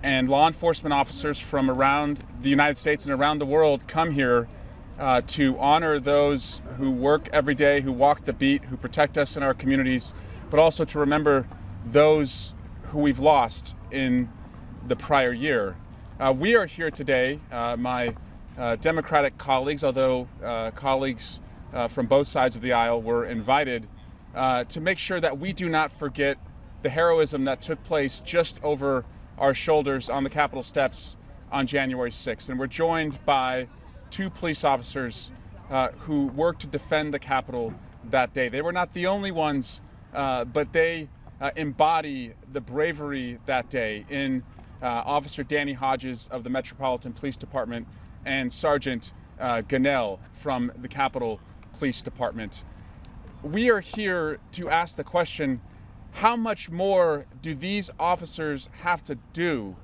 and law enforcement officers from around the United States and around the world come here to honor those who work every day, who walk the beat, who protect us in our communities, but also to remember those who we've lost in the prior year. We are here today, my Democratic colleagues, although colleagues from both sides of the aisle were invited, to make sure that we do not forget the heroism that took place just over our shoulders on the Capitol steps on January 6th. And we're joined by two police officers who worked to defend the Capitol that day. They were not the only ones, but they embody the bravery that day in Officer Danny Hodges of the Metropolitan Police Department and Sergeant Gunnell from the Capitol Police Department. We are here to ask the question, how much more do these officers have to do?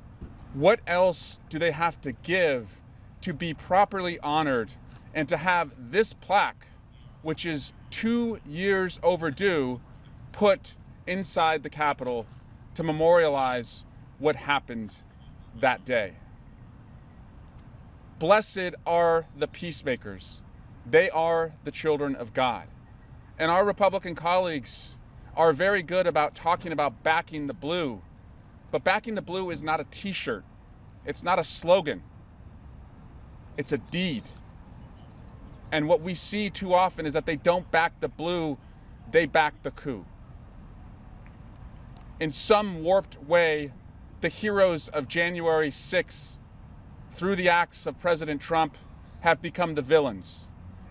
What else do they have to give to be properly honored and to have this plaque, which is 2 years overdue, put inside the Capitol to memorialize what happened that day? Blessed are the peacemakers. They are the children of God. And our Republican colleagues are very good about talking about backing the blue. But backing the blue is not a t-shirt. It's not a slogan. It's a deed. And what we see too often is that they don't back the blue, they back the coup. In some warped way, the heroes of January 6th, through the acts of President Trump, have become the villains.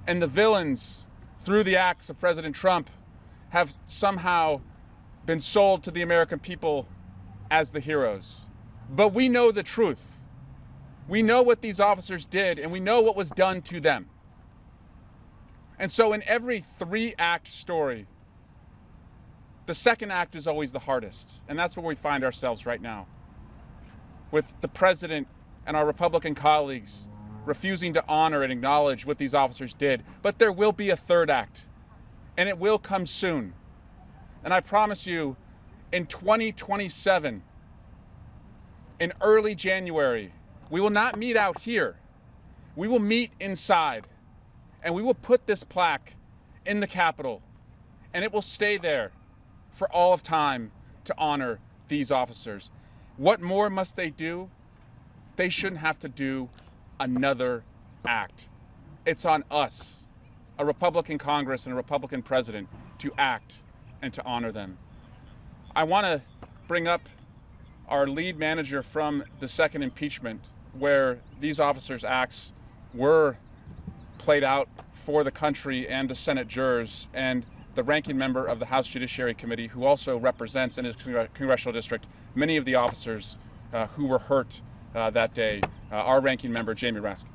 And the villains, through the acts of President Trump, have somehow been sold to the American people as the heroes. But we know the truth. We know what these officers did, and we know what was done to them. And so in every three-act story, the second act is always the hardest. And that's where we find ourselves right now, with the president and our Republican colleagues refusing to honor and acknowledge what these officers did. But there will be a third act, and it will come soon. And I promise you, in 2027, in early January, we will not meet out here. We will meet inside, and we will put this plaque in the Capitol, and it will stay there for all of time to honor these officers. What more must they do? They shouldn't have to do another act. It's on us, a Republican Congress and a Republican president, to act and to honor them. I want to bring up our lead manager from the second impeachment, where these officers' acts were played out for the country and the Senate jurors, and the ranking member of the House Judiciary Committee, who also represents in his congressional district many of the officers who were hurt that day, our ranking member, Jamie Raskin.